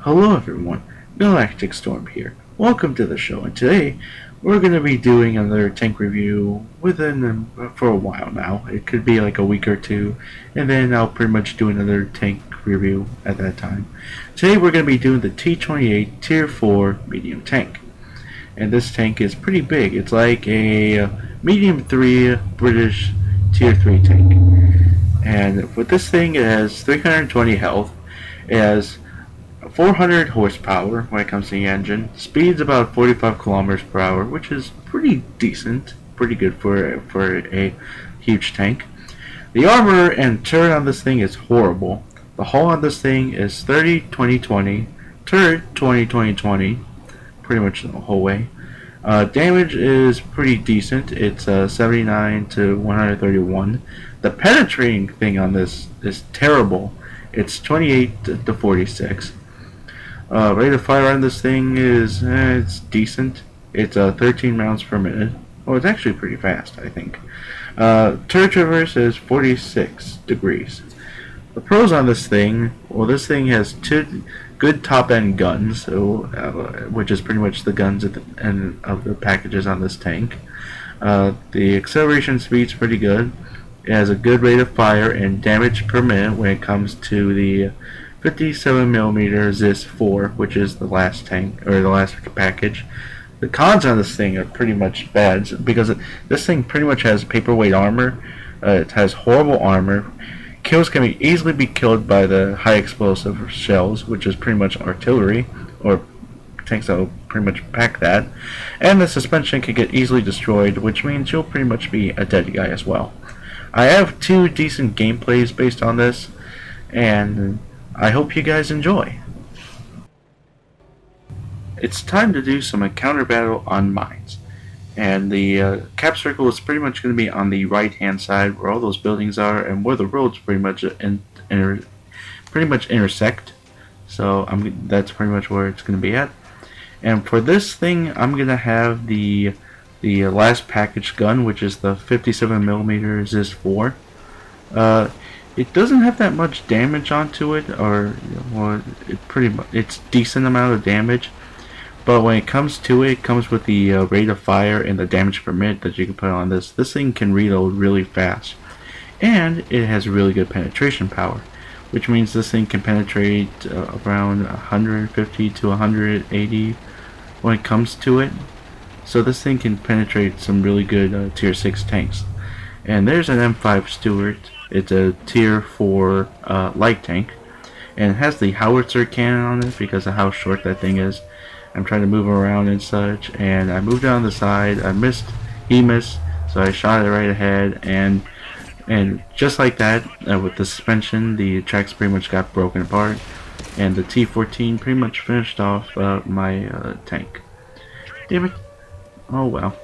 Hello everyone, GalacticStorm here. Welcome to the show, and today we're going to be doing another tank review for a while now. It could be like a week or two, and then I'll pretty much do another tank review at that time. Today we're going to be doing the T-28 Tier 4 medium tank. And this tank is pretty big. It's like a medium 3 British Tier 3 tank. And with this thing, it has 320 health. It has 400 horsepower when it comes to the engine. Speed's about 45 kilometers per hour, which is pretty decent, pretty good for a huge tank. The armor and turret on this thing is horrible. The hull on this thing is 30-20-20, turret 20-20-20, pretty much the whole way. Damage is pretty decent. It's 79 to 131. The penetrating thing on this is terrible. It's 28 to 46. Rate of fire on this thing is it's decent. It's 13 rounds per minute. Well, it's actually pretty fast, I think. Turret traverse is 46 degrees. The pros on this thing, well, this thing has two good top-end guns, which is pretty much the guns at the end of the packages on this tank. The acceleration speed's pretty good. It has a good rate of fire and damage per minute when it comes to the 57mm Zis 4, which is the last tank, or the last package. The cons on this thing are pretty much bad, because this thing pretty much has paperweight armor. It has horrible armor. Kills can easily be killed by the high explosive shells, which is pretty much artillery, or tanks that will pretty much pack that. And the suspension can get easily destroyed, which means you'll pretty much be a dead guy as well. I have two decent gameplays based on this, and I hope you guys enjoy. It's time to do some encounter battle on mines. And the cap circle is pretty much going to be on the right hand side where all those buildings are and where the roads pretty much intersect. So that's pretty much where it's going to be at. And for this thing, I'm going to have the last package gun, which is the 57mm Zis 4. It doesn't have that much damage onto it, or well, it's decent amount of damage. But when it comes to it, it comes with the rate of fire and the damage per minute that you can put on this. This thing can reload really fast, and it has really good penetration power, which means this thing can penetrate around 150 to 180 when it comes to it. So this thing can penetrate some really good tier 6 tanks. And there's an M5 Stuart. It's a tier 4 light tank, and it has the howitzer cannon on it because of how short that thing is. I'm trying to move around and such, and I moved down the side. I missed, he missed, so I shot it right ahead, and just like that, with the suspension, the tracks pretty much got broken apart, and the T-14 pretty much finished off my tank. Damn it. Oh well.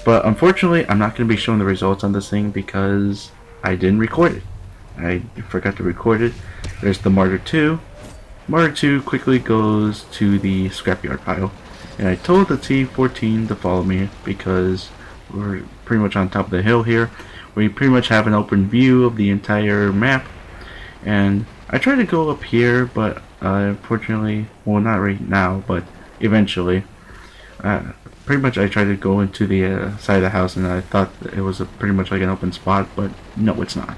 But unfortunately, I'm not going to be showing the results on this thing because I didn't record it. I forgot to record it. There's the Martyr 2. Martyr 2 quickly goes to the scrapyard pile, and I told the T-14 to follow me because we're pretty much on top of the hill here. We pretty much have an open view of the entire map, and I tried to go up here, but unfortunately, well, not right now, but eventually, pretty much I tried to go into the side of the house, and I thought it was pretty much like an open spot, but no, it's not.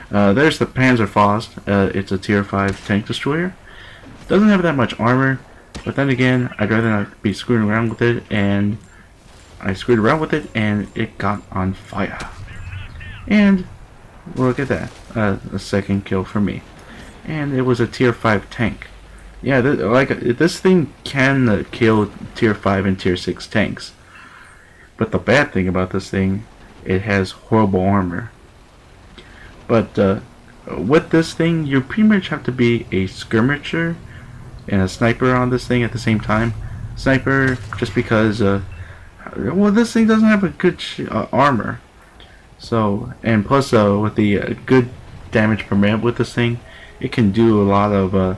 There's the Panzerfaust. It's a tier 5 tank destroyer. Doesn't have that much armor, but then again, I'd rather not be screwing around with it, and I screwed around with it, and it got on fire. And look at that, a second kill for me. And it was a tier 5 tank. Yeah, this thing can kill tier 5 and tier 6 tanks. But the bad thing about this thing, it has horrible armor. But with this thing, you pretty much have to be a skirmisher and a sniper on this thing at the same time. Sniper, just because, well, this thing doesn't have a good armor. So, and plus, with the good damage per minute with this thing, it can do a lot of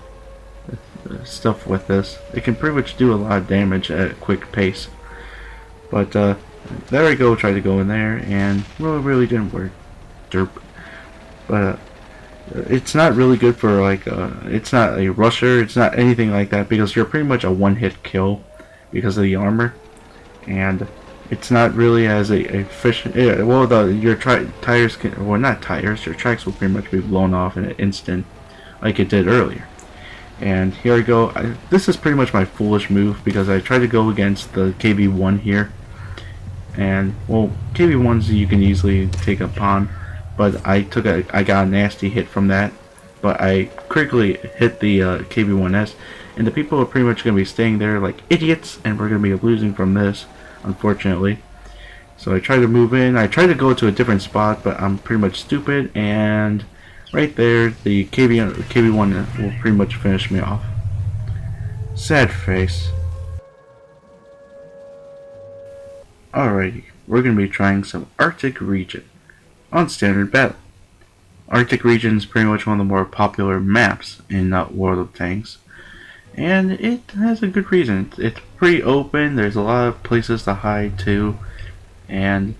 stuff with this. It can pretty much do a lot of damage at a quick pace. But there I go, tried to go in there, and really didn't work. Derp. But It's not really good for like it's not a rusher, it's not anything like that, because you're pretty much a one-hit kill because of the armor, and it's not really as a efficient. Yeah, well, your tires can, well, not tires, your tracks will pretty much be blown off in an instant, like it did earlier. And here I go. This is pretty much my foolish move because I tried to go against the KV1 here, and well, KV1s you can easily take upon, but I got a nasty hit from that, but I critically hit the KV1S, and the people are pretty much going to be staying there like idiots, and we're going to be losing from this, unfortunately. So I tried to move in. I tried to go to a different spot, but I'm pretty much stupid, and right there, the KV1 will pretty much finish me off. Sad face. Alrighty, we're going to be trying some Arctic Region on Standard Battle. Arctic Region is pretty much one of the more popular maps in World of Tanks, and it has a good reason. It's pretty open, there's a lot of places to hide too, and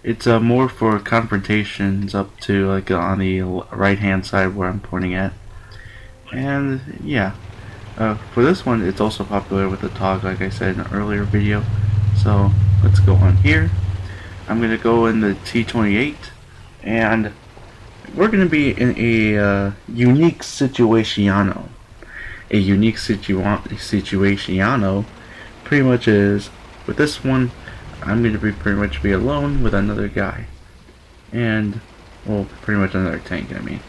it's more for confrontations up to like on the right hand side where I'm pointing at. And yeah, for this one it's also popular with the TOG, like I said in an earlier video. So let's go on here. I'm gonna go in the T-28, and we're gonna be in a unique situationo. A unique situationo pretty much is, with this one, I'm gonna be pretty much be alone with another guy, and well, pretty much another tank. I mean,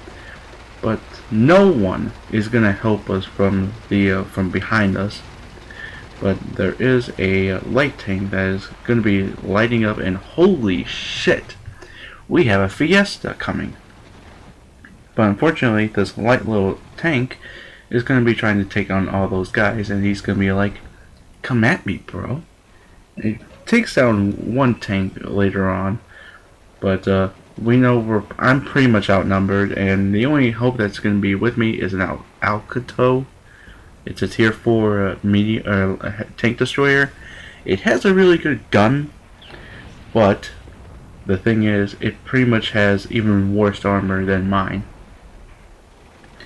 but no one is gonna help us from the from behind us. But there is a light tank that is going to be lighting up, and holy shit, we have a Fiesta coming. But unfortunately, this light little tank is going to be trying to take on all those guys, and he's going to be like, come at me, bro. It takes down one tank later on, but we know I'm pretty much outnumbered, and the only hope that's going to be with me is an Alcato. It's a tier 4 tank destroyer. It has a really good gun, but the thing is, it pretty much has even worse armor than mine.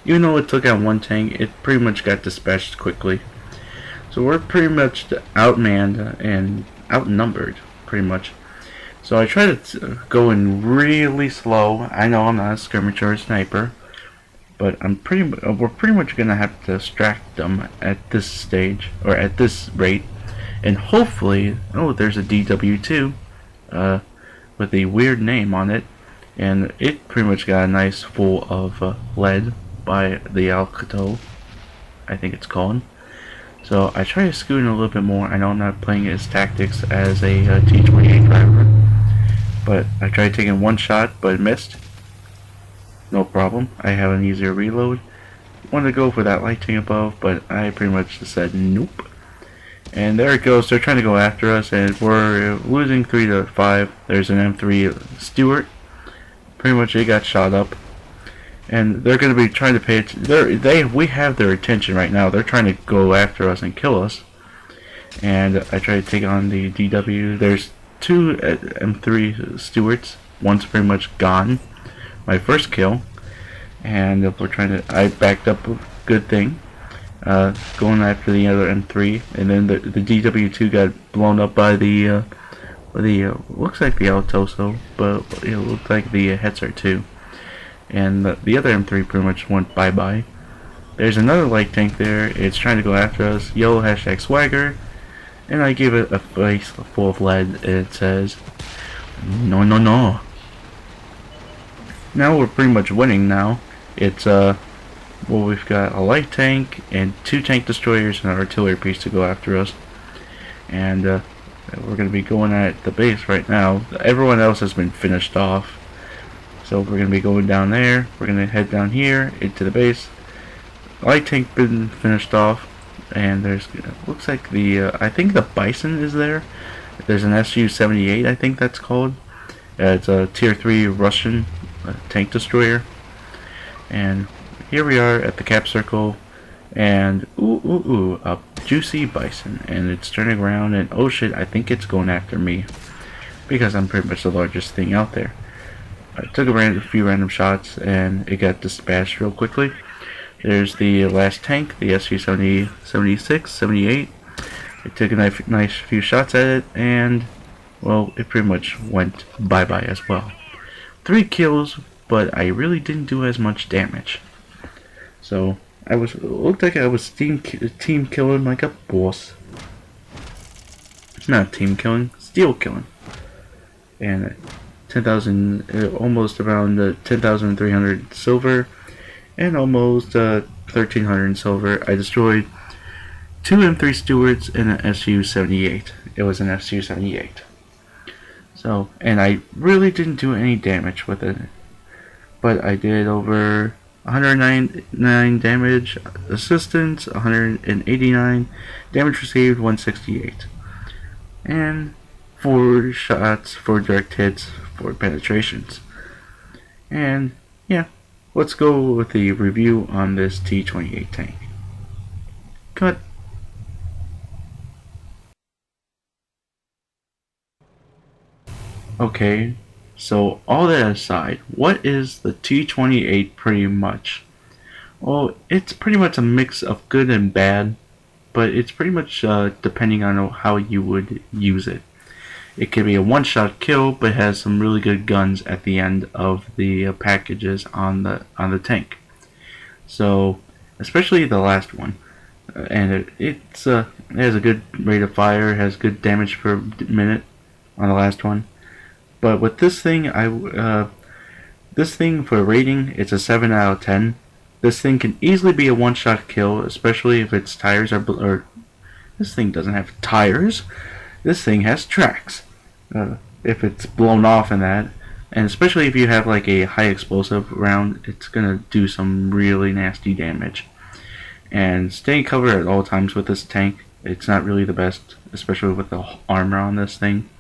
Even though it took out one tank, it pretty much got dispatched quickly. So we're pretty much outmanned and outnumbered, pretty much. So I try to go in really slow. I know I'm not a skirmisher or sniper, but we're pretty much gonna have to distract them at this stage, or at this rate, and hopefully, oh, there's a DW2 with a weird name on it, and it pretty much got a nice full of lead by the Alcato, I think it's called. So I try to scoot in a little bit more. I know I'm not playing as tactics as a T-28 driver, but I tried taking one shot, but missed. No problem, I have an easier reload. Wanted to go for that light tank above, but I pretty much just said nope. And there it goes, they're trying to go after us, and we're losing 3 to 5. There's an M3 Stewart. Pretty much it got shot up. And they're going to be trying to pay attention. We have their attention right now. They're trying to go after us and kill us. And I try to take on the DW. There's 2 M3 Stewarts. One's pretty much gone. My first kill, and I backed up a good thing, going after the other M3, and then the DW2 got blown up by the looks like the Altoso, but it looked like the Hetzer too, and the other M3 pretty much went bye-bye. There's another light tank there. It's trying to go after us. Yellow # swagger, and I give it a face full of lead, and it says, no, no, no. Now we're pretty much winning now. It's well, we've got a light tank and 2 tank destroyers and an artillery piece to go after us. And we're going to be going at the base right now. Everyone else has been finished off. So we're going to be going down there. We're going to head down here into the base. Light tank been finished off. And there's, looks like I think the Bison is there. There's an Su-78, I think that's called. It's a tier 3 Russian tank destroyer, and here we are at the cap circle, and a juicy Bison, and it's turning around, and oh shit, I think it's going after me because I'm pretty much the largest thing out there. I took a few random shots and it got dispatched real quickly. There's the last tank, the SU-70, 76, 78. I took a nice few shots at it, and well, it pretty much went bye-bye as well. 3 kills, but I really didn't do as much damage. So looked like I was team killing like a boss. Not team killing, steal killing. And 10,000, almost around 10,300 silver, and almost 1,300 silver. I destroyed 2 M3 Stewards and an SU-78. It was an SU-78. So, and I really didn't do any damage with it. But I did over 199 damage assistance, 189 damage received, 168. And 4 shots, 4 direct hits, 4 penetrations. And yeah, let's go with the review on this T-28 tank. Cut. Okay, so all that aside, what is the T-28 pretty much? Well, it's pretty much a mix of good and bad, but it's pretty much depending on how you would use it. It can be a one-shot kill, but has some really good guns at the end of the packages on the tank. So, especially the last one, and it has a good rate of fire, has good damage per minute on the last one. But with this thing, this thing for rating, it's a 7 out of 10. This thing can easily be a one-shot kill, especially if its tires are. This thing doesn't have tires. This thing has tracks. If it's blown off in that, and especially if you have like a high explosive round, it's gonna do some really nasty damage. And staying covered at all times with this tank, it's not really the best, especially with the armor on this thing.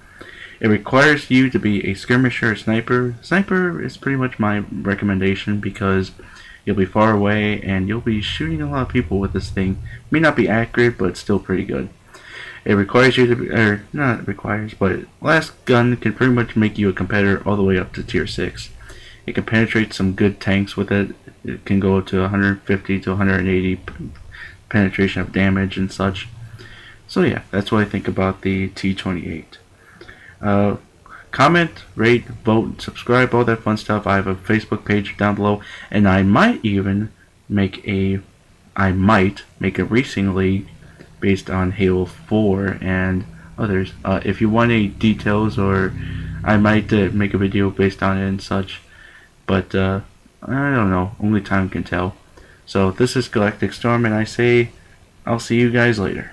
It requires you to be a skirmisher or sniper. Sniper is pretty much my recommendation because you'll be far away and you'll be shooting a lot of people with this thing. May not be accurate, but it's still pretty good. It requires you to be, or not requires, but last gun can pretty much make you a competitor all the way up to tier 6. It can penetrate some good tanks with it. It can go to 150 to 180 penetration of damage and such. So yeah, that's what I think about the T-28. Comment, rate, vote, subscribe, all that fun stuff. I have a Facebook page down below, and I might even make a racing league based on Halo 4 and others. If you want any details, or I might make a video based on it and such, but I don't know, only time can tell. So this is GalacticStorm, and I say I'll see you guys later.